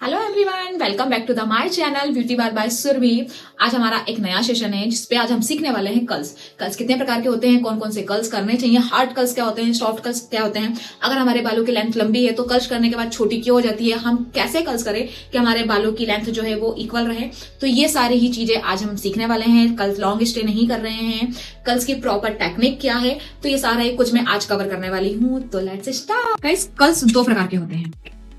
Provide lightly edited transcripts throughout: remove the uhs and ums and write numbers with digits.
Hello everyone, welcome back to the my channel beauty bar by Surabhi. आज हमारा एक नया सेशन है जिसपे आज हम सीखने वाले हैं कर्ल्स। कर्ल्स कितने प्रकार के होते हैं, कौन कौन से कर्ल्स करने चाहिए, हार्ड कर्ल्स क्या होते हैं, सॉफ्ट कर्ल्स क्या होते हैं, अगर हमारे बालों की लेंथ लंबी है तो कर्ल्स करने के बाद छोटी क्यों हो जाती है, हम कैसे कर्ल्स करें कि हमारे बालों की लेंथ जो है वो इक्वल रहे। तो ये सारी ही चीजें आज हम सीखने वाले हैं। कर्ल्स लॉन्ग स्टे नहीं कर रहे हैं, कर्ल्स की प्रॉपर टेक्निक क्या है, तो ये सारा कुछ मैं आज कवर करने वाली हूँ। तो लेट्स स्टार्ट। गाइस, कर्ल्स दो प्रकार के होते हैं,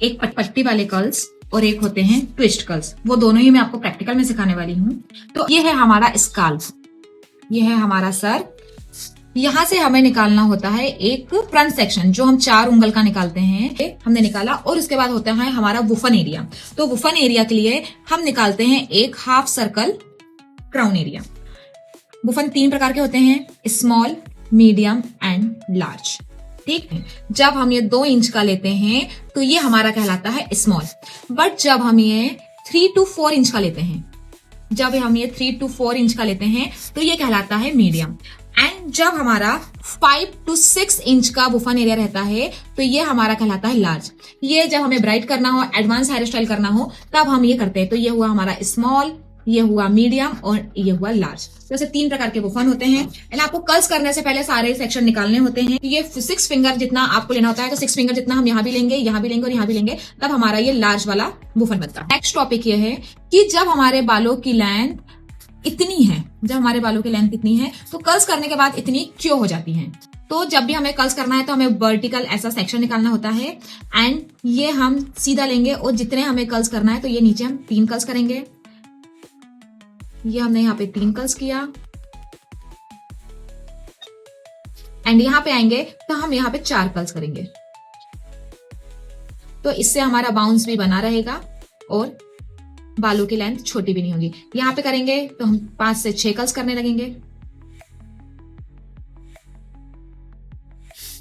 एक पट्टी वाले कर्ल्स और एक होते हैं ट्विस्ट कर्ल्स। वो दोनों ही मैं आपको प्रैक्टिकल में सिखाने वाली हूँ। तो ये है हमारा स्काल्प, ये है हमारा सर। यहाँ से हमें निकालना होता है एक फ्रंट सेक्शन जो हम 4 उंगल का निकालते हैं, हमने निकाला। और उसके बाद होता है हमारा वुफन एरिया। तो वुफन एरिया के लिए हम निकालते हैं एक हाफ सर्कल क्राउन एरिया। वुफन 3 प्रकार के होते हैं, स्मॉल, मीडियम एंड लार्ज। ठीक है, जब हम ये 2 इंच का लेते हैं तो ये हमारा कहलाता है स्मॉल। बट जब हम ये 3 to 4 इंच का लेते हैं, जब हम ये 3 to 4 इंच का लेते हैं तो ये कहलाता है मीडियम। एंड जब हमारा 5 to 6 इंच का बुफन एरिया रहता है तो ये हमारा कहलाता है लार्ज। ये जब हमें ब्राइट करना हो, एडवांस हेयर स्टाइल करना हो, तब हम ये करते हैं। तो ये हुआ हमारा स्मॉल, ये हुआ मीडियम और ये हुआ लार्ज। तो ऐसे 3 प्रकार के बुफन होते हैं। एंड आपको कर्ल्स करने से पहले सारे सेक्शन निकालने होते हैं। ये 6 फिंगर जितना आपको लेना होता है, तो 6 फिंगर जितना हम यहाँ भी लेंगे, यहाँ भी लेंगे और यहाँ भी लेंगे, तब हमारा ये लार्ज वाला बुफन बनता है। नेक्स्ट टॉपिक ये है कि जब हमारे बालों की लेंथ इतनी है, जब हमारे बालों की लेंथ इतनी है तो कर्ल्स करने के बाद इतनी क्यों हो जाती है। तो जब भी हमें कर्ल्स करना है तो हमें वर्टिकल ऐसा सेक्शन निकालना होता है। एंड ये हम सीधा लेंगे और जितने हमें कर्ल्स करना है तो ये नीचे हम 3 कर्ल्स करेंगे। ये हमने यहाँ पे 3 कर्ल्स किया एंड यहाँ पे आएंगे तो हम यहाँ पे 4 कर्ल्स करेंगे। तो इससे हमारा बाउंस भी बना रहेगा और बालों की लेंथ छोटी भी नहीं होगी। यहाँ पे करेंगे तो हम 5 से 6 कर्ल्स करने लगेंगे।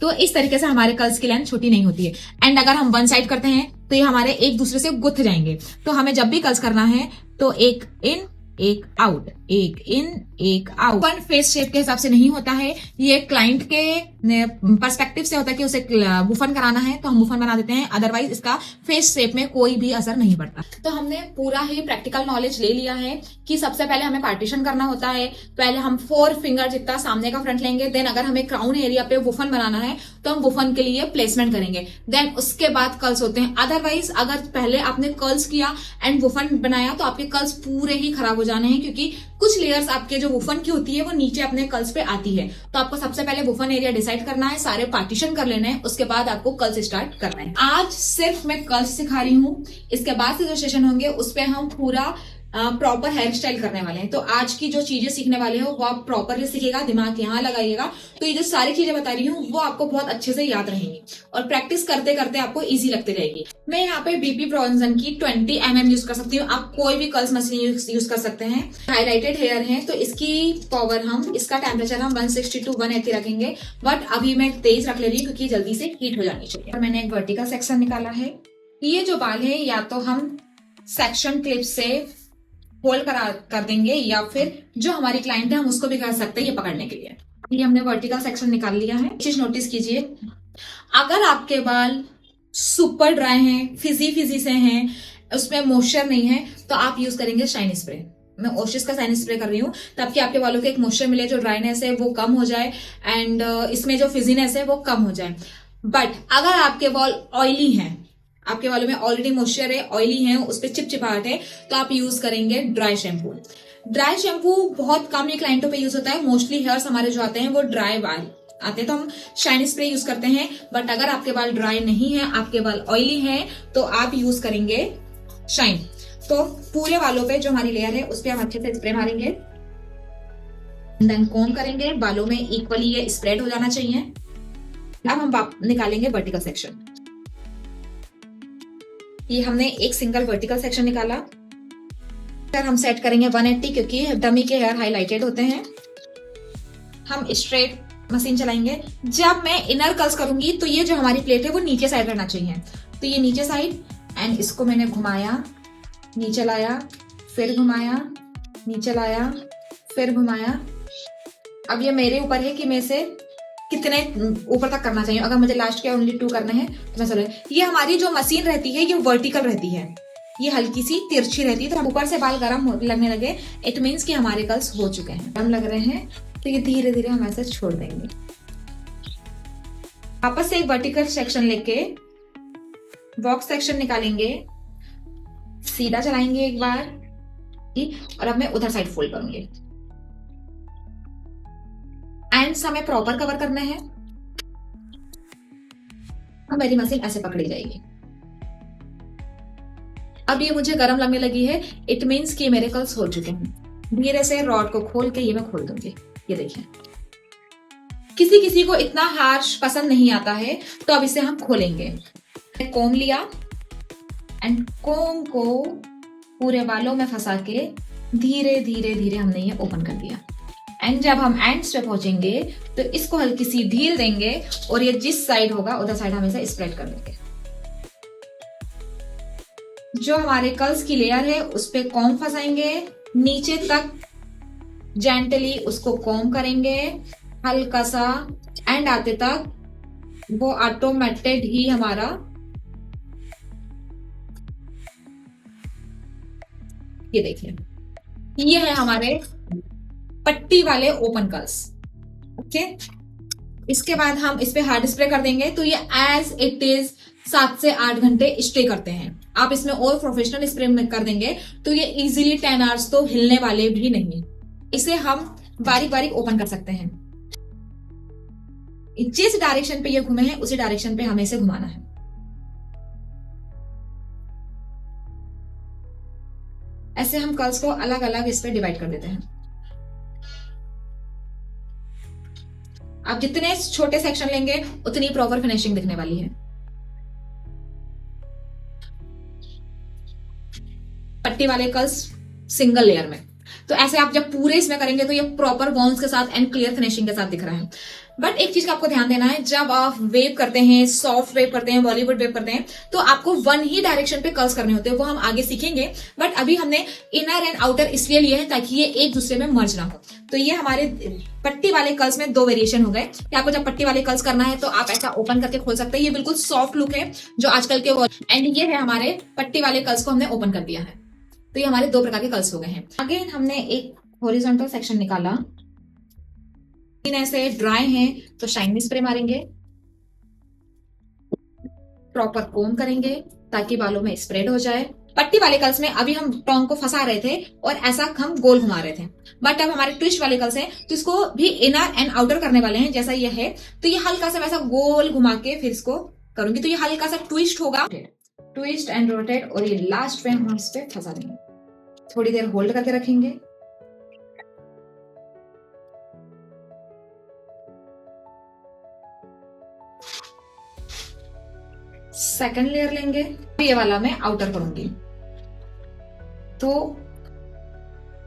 तो इस तरीके से हमारे कर्ल्स की लेंथ छोटी नहीं होती है। एंड अगर हम वन साइड करते हैं तो ये हमारे एक दूसरे से गुथ जाएंगे। तो हमें जब भी कर्ल्स करना है तो एक इन एक आउट, एक इन एक आउट। वन फेस शेप के हिसाब से नहीं होता है, ये क्लाइंट के पर्सपेक्टिव से होता है कि उसे बुफन कराना है तो हम बुफन बना देते हैं, अदरवाइज इसका फेस शेप में कोई भी असर नहीं पड़ता। तो हमने पूरा ही प्रैक्टिकल नॉलेज ले लिया है कि सबसे पहले हमें पार्टीशन करना होता है। पहले हम 4 फिंगर जितना सामने का फ्रंट लेंगे। देन अगर हमें क्राउन एरिया पे बुफन बनाना है तो हम बुफन के लिए प्लेसमेंट करेंगे। देन उसके बाद कर्ल्स होते हैं। अदरवाइज अगर पहले आपने कर्ल्स किया एंड बुफन बनाया तो आपके कर्ल्स पूरे ही खराब हो जाने हैं, क्योंकि कुछ लेयर्स आपके जो बुफन की होती है वो नीचे अपने कर्ल्स पे आती है। तो आपको सबसे पहले बुफन एरिया डिसाइड करना है, सारे पार्टीशन कर लेने हैं, उसके बाद आपको कर्ल्स स्टार्ट करना है। आज सिर्फ मैं कर्ल्स सिखा रही हूँ, इसके बाद से जो सेशन होंगे उस पे हम पूरा प्रॉपर हेयर स्टाइल करने वाले हैं। तो आज की जो चीजें सीखने वाले हो वो आप प्रॉपरली सीखिएगा, दिमाग यहाँ लगाइएगा। तो ये जो सारी चीजें बता रही हूँ वो आपको बहुत अच्छे से याद रहेंगी और प्रैक्टिस करते करते आपको इजी लगती रहेगी। मैं यहाँ पे बीपी ब्रॉन्सन की 20 mm यूज कर सकती हूँ। आप कोई भी कर्ल्स मशीन यूज कर सकते हैं। हाईलाइटेड हेयर है तो इसकी पावर हम, इसका टेम्परेचर हम 160 to 180 रखेंगे। बट अभी मैं तेज रख ले रही हूँ क्योंकि जल्दी से हीट हो जानी चाहिए। और मैंने एक वर्टिकल सेक्शन निकाला है। ये जो बाल है या तो हम सेक्शन क्लिप से होल्ड कर देंगे या फिर जो हमारी क्लाइंट है हम उसको भी कर सकते हैं ये पकड़ने के लिए। ये हमने वर्टिकल सेक्शन निकाल लिया है। चीज नोटिस कीजिए, अगर आपके बाल सुपर ड्राई हैं, फिजी से हैं, उसमें मॉइस्चर नहीं है, तो आप यूज करेंगे शाइन स्प्रे। मैं ओशिस का शाइन स्प्रे कर रही हूँ ताकि आपके बालों को एक मॉइस्चर मिले, जो ड्राइनेस है वो कम हो जाए एंड इसमें जो फिजीनेस है वो कम हो जाए। बट अगर आपके बाल ऑयली हैं, आपके बालों में ऑलरेडी मॉइस्चर है, ऑयली है, उस पर चिपचिपाहट है, तो आप यूज करेंगे ड्राई शैम्पू। ड्राई शैम्पू बहुत कम ही क्लाइंटों पे यूज होता है। मोस्टली हेयर्स हमारे जो आते हैं वो ड्राई बाल आते हैं तो हम शाइन स्प्रे यूज करते हैं। बट अगर आपके बाल ड्राई नहीं है, आपके बाल ऑयली हैं, तो आप यूज करेंगे शाइन। तो पूरे बालों पे जो हमारी लेयर है उस पर हम अच्छे से स्प्रे मारेंगे, देन कॉम्ब करेंगे। बालों में इक्वली ये स्प्रेड हो जाना चाहिए। अब हम निकालेंगे वर्टिकल सेक्शन। ये हमने एक सिंगल वर्टिकल सेक्शन निकाला। फिर हम सेट करेंगे 180 क्योंकि डमी के हेयर हाईलाइटेड होते हैं। हम स्ट्रेट मशीन चलाएंगे। जब मैं इनर कर्ल्स करूंगी तो ये जो हमारी प्लेट है वो नीचे साइड रहना चाहिए। तो ये नीचे साइड एंड इसको मैंने घुमाया, नीचे लाया, फिर घुमाया, नीचे लाया, फिर घुमाया। अब ये मेरे ऊपर है कि मैं इसे कितने ऊपर तक करना चाहिए। अगर मुझे लास्ट के ओनली 2 करने हैं तो मैं चलो, ये हमारी जो मशीन रहती है ये वर्टिकल रहती है, ये हल्की सी तिरछी रहती है। तो ऊपर से बाल गर्म लगने लगे, इट मीन्स कि हमारे कर्ल्स हो चुके हैं। गर्म लग रहे हैं तो ये धीरे धीरे हम ऐसे छोड़ देंगे। वापस से एक वर्टिकल सेक्शन लेके बॉक्स सेक्शन निकालेंगे, सीधा चलाएंगे एक बार, और अब मैं उधर साइड फोल्ड करूंगी। एंड्स हमें प्रॉपर कवर करना है। अब मेरी मशीन ऐसे पकड़ी जाएगी। अब ये मुझे गर्म लगने लगी है, इट मीन्स कि मेरे कर्ल्स हो चुके हैं। धीरे से रॉड को खोल के ये मैं खोल दूंगी। ये देखिए, किसी किसी को इतना हार्श पसंद नहीं आता है, तो अब इसे हम खोलेंगे। कोम लिया एंड कोम को पूरे बालों में फंसा के धीरे धीरे धीरे हमने ये ओपन कर दिया। एंड जब हम एंड्स पे पहुंचेंगे तो इसको हल्की सी ढील देंगे और ये जिस साइड होगा उधर साइड हम इसे स्प्रेड कर देंगे। जो हमारे कर्ल्स की लेयर है उस पे कॉम फंसाएंगे, नीचे तक जेंटली उसको कॉम करेंगे हल्का सा, एंड आते तक वो ऑटोमेटेड ही हमारा ये देखिए, ये है हमारे पट्टी वाले ओपन कर्ल्स। ओके, इसके बाद हम इस पे हार्ड स्प्रे कर देंगे तो ये एज इट इज 7 से 8 घंटे स्टे करते हैं। आप इसमें और प्रोफेशनल स्प्रे कर देंगे तो ये इजीली 10 आवर्स तो हिलने वाले भी नहीं। इसे हम बारीक बारीक ओपन कर सकते हैं। जिस डायरेक्शन पे ये घूमे हैं उसी डायरेक्शन पे हमें इसे घुमाना है। ऐसे हम कर्ल्स को अलग अलग इस पे डिवाइड कर देते हैं। आप जितने छोटे सेक्शन लेंगे उतनी प्रॉपर फिनिशिंग दिखने वाली है। पट्टी वाले कर्ल्स सिंगल लेयर में, तो ऐसे आप जब पूरे इसमें करेंगे तो ये प्रॉपर बाउंस के साथ एंड क्लियर फिनिशिंग के साथ दिख रहा है। बट एक चीज का आपको ध्यान देना है, जब आप वेव करते हैं, सॉफ्ट वेव करते हैं, बॉलीवुड वेव करते हैं, तो आपको वन ही डायरेक्शन पे कर्ल्स करने होते हैं। वो हम आगे सीखेंगे, बट अभी हमने इनर एंड आउटर इसलिए लिए हैं ताकि ये एक दूसरे में मर्ज ना हो। तो ये हमारे पट्टी वाले कर्ल्स में 2 वेरिएशन हो गए कि आपको जब पट्टी वाले कर्ल्स करना है तो आप ऐसा ओपन करके खोल सकते हैं। ये बिल्कुल सॉफ्ट लुक है जो आजकल के, एंड ये है हमारे पट्टी वाले कर्ल्स को हमने ओपन कर दिया है। तो ये हमारे 2 प्रकार के कर्ल्स हो गए हैं। अगेन हमने एक हॉरिजॉन्टल सेक्शन निकाला, ऐसे ड्राई हैं तो शाइनी स्प्रे मारेंगे, प्रॉपर कोम करेंगे ताकि बालों में स्प्रेड हो जाए। पट्टी वाले कर्ल्स में अभी हम टोंग को फंसा रहे थे और ऐसा हम गोल घुमा रहे थे, बट अब हमारे ट्विस्ट वाले कर्ल्स हैं तो इसको भी इनर एंड आउटर करने वाले हैं। जैसा ये है तो ये हल्का सा वैसा गोल घुमा के फिर इसको करूंगी तो ये हल्का सा ट्विस्ट होगा, ट्विस्ट एंड रोटेट, और ये लास्ट में हम इस पे फंसा देंगे। थोड़ी देर होल्ड करके रखेंगे। सेकंड लेयर लेंगे, ये वाला मैं आउटर करूंगी तो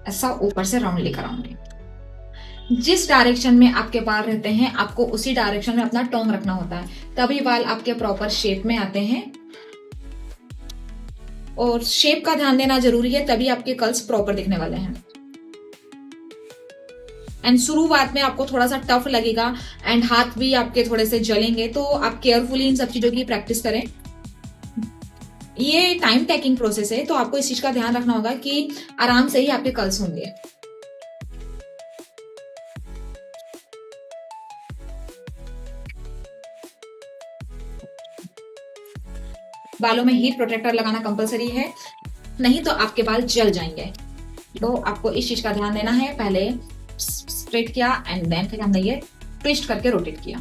ऐसा ऊपर से राउंड लेकर आऊंगी। जिस डायरेक्शन में आपके बाल रहते हैं आपको उसी डायरेक्शन में अपना टोंग रखना होता है, तभी बाल आपके प्रॉपर शेप में आते हैं। और शेप का ध्यान देना जरूरी है, तभी आपके कर्ल्स प्रॉपर दिखने वाले हैं। एंड शुरुआत में आपको थोड़ा सा टफ लगेगा एंड हाथ भी आपके थोड़े से जलेंगे, तो आप केयरफुली इन सब चीजों की प्रैक्टिस करें। ये टाइम टेकिंग प्रोसेस है तो आपको इस चीज का ध्यान रखना होगा कि आराम से ही आपके कर्ल्स होंगे। बालों में हीट प्रोटेक्टर लगाना कंपलसरी है, नहीं तो आपके बाल जल जाएंगे। तो आपको इस चीज का ध्यान देना है। पहले स्ट्रेट किया एंड देन फिर हमने ये ट्विस्ट करके रोटेट किया।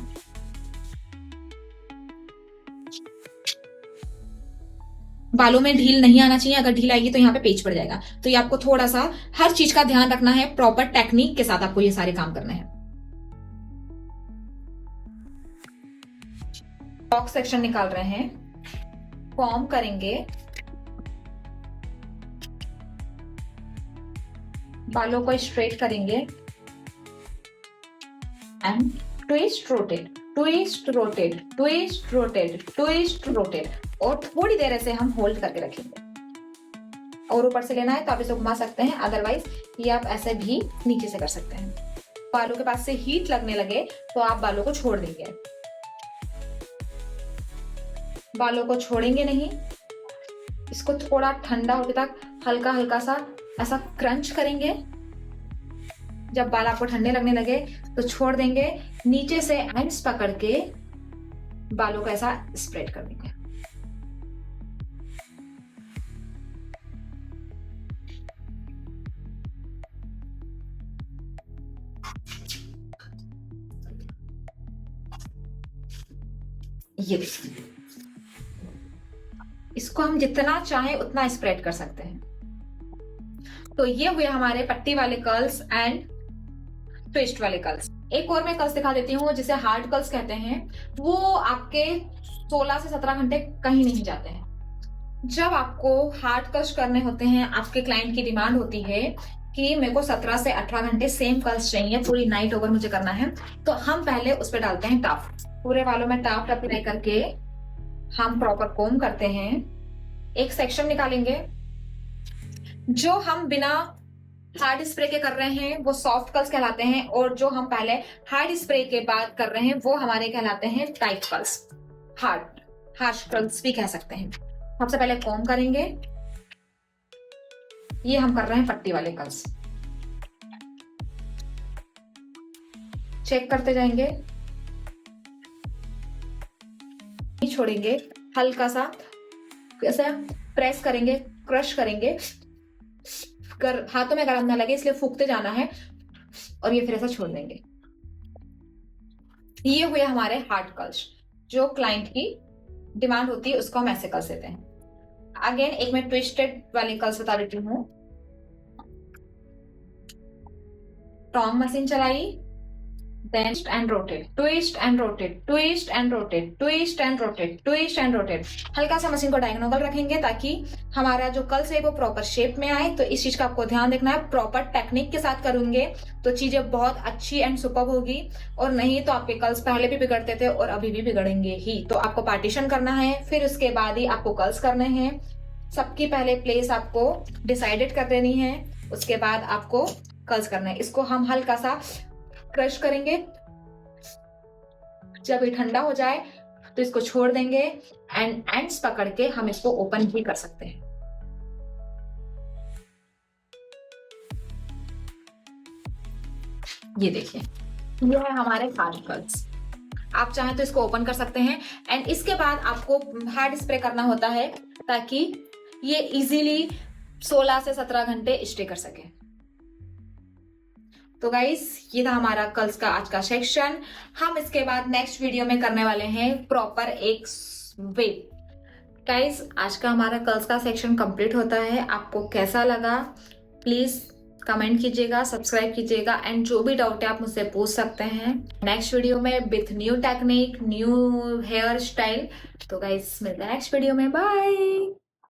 बालों में ढील नहीं आना चाहिए, अगर ढील आएगी तो यहाँ पे पेच पड़ जाएगा। तो ये आपको थोड़ा सा हर चीज का ध्यान रखना है, प्रॉपर टेक्निक के साथ आपको ये सारे काम करने हैं। बॉक्स सेक्शन निकाल रहे हैं, फॉर्म करेंगे, बालों को स्ट्रेट करेंगे and twist rotate, twist rotate, twist rotate, twist rotate, और थोड़ी देर ऐसे हम होल्ड करके रखेंगे। और ऊपर से लेना है तो आप इसे घुमा सकते हैं, अदरवाइज ये आप ऐसे भी नीचे से कर सकते हैं। बालों के पास से हीट लगने लगे तो आप बालों को छोड़ देंगे। बालों को छोड़ेंगे नहीं, इसको थोड़ा ठंडा होने तक हल्का हल्का सा ऐसा क्रंच करेंगे। जब बाल आपको ठंडे लगने लगे तो छोड़ देंगे, नीचे से एंड्स पकड़ के बालों को ऐसा स्प्रेड कर देंगे। ये देखिए, इसको हम जितना चाहें उतना स्प्रेड कर सकते हैं। तो ये हुए हमारे पट्टी वाले कर्ल्स एंड ट्विस्ट वाले कर्ल्स। एक और मैं कर्ल्स दिखा देती हूँ जिसे हार्ड कर्ल्स कहते हैं। वो आपके 16 से 17 घंटे कहीं नहीं जाते हैं। जब आपको हार्ड कर्ल्स करने होते हैं, आपके क्लाइंट की डिमांड होती है कि मेरे को 17 से 18 घंटे सेम कर्ल्स चाहिए, पूरी नाइट ओवर मुझे करना है, तो हम पहले उस पर डालते हैं टाफ्ट। पूरे बालों में टाफ्ट अप्लाई करके हम प्रॉपर कोम करते हैं। एक सेक्शन निकालेंगे। जो हम बिना हार्ड स्प्रे के कर रहे हैं वो सॉफ्ट कर्ल्स कहलाते हैं, और जो हम पहले हार्ड स्प्रे के बाद कर रहे हैं वो हमारे कहलाते हैं टाइट कर्ल्स, हार्श कर्ल्स भी कह सकते हैं। सबसे पहले कोम करेंगे। ये हम कर रहे हैं पट्टी वाले कर्ल्स। चेक करते जाएंगे, नहीं छोड़ेंगे, हल्का सा ऐसा प्रेस करेंगे, क्रश करेंगे। हाथों में गरम ना लगे इसलिए फूकते जाना है, और ये फिर ऐसा छोड़ देंगे। ये हुए हमारे हार्ड कर्ल्स। जो क्लाइंट की डिमांड होती है उसको हम ऐसे कर्ल्स देते हैं। अगेन एक मैं ट्विस्टेड वाली कर्ल्स बता देती हूँ। टॉन्ग मशीन चलाई, then twist and rotate, twist and rotate, twist and rotate, twist and rotate, twist and rotate। हल्का सा मशीन को डायगोनल रखेंगे ताकि हमारा जो कर्ल्स है वो प्रॉपर शेप में आए। तो इस चीज का आपको ध्यान देखना है। प्रॉपर टेक्निक के साथ करेंगे तो चीजें बहुत अच्छी एंड सुपर्ब होगी, और नहीं तो आपके कर्ल्स पहले भी बिगड़ते थे और अभी भी बिगड़ेंगे ही। तो आपको पार्टीशन करना है, फिर उसके बाद ही आपको कर्ल्स करने हैं। सबकी पहले प्लेस आपको डिसाइडेड कर देनी है, उसके बाद आपको कर्ल्स करना है। इसको हम हल्का सा क्रश करेंगे। जब ये ठंडा हो जाए तो इसको छोड़ देंगे, एंड एंड्स पकड़ के हम इसको ओपन भी कर सकते हैं। ये देखिए, ये है हमारे हार्ड कर्ल्स। आप चाहें तो इसको ओपन कर सकते हैं, एंड इसके बाद आपको हार्ड स्प्रे करना होता है ताकि ये इजीली 16 से 17 घंटे स्टे कर सके। तो गाइस, ये था हमारा कर्ल्स का आज का सेक्शन। हम इसके बाद नेक्स्ट वीडियो में करने वाले हैं प्रॉपर एक वेव। गाइस, आज का हमारा कर्ल्स का सेक्शन कंप्लीट होता है। आपको कैसा लगा प्लीज कमेंट कीजिएगा, सब्सक्राइब कीजिएगा, एंड जो भी डाउट है आप मुझसे पूछ सकते हैं नेक्स्ट वीडियो में with new technique, new hair style. तो गाइस, मिलते हैं नेक्स्ट वीडियो में। बाय।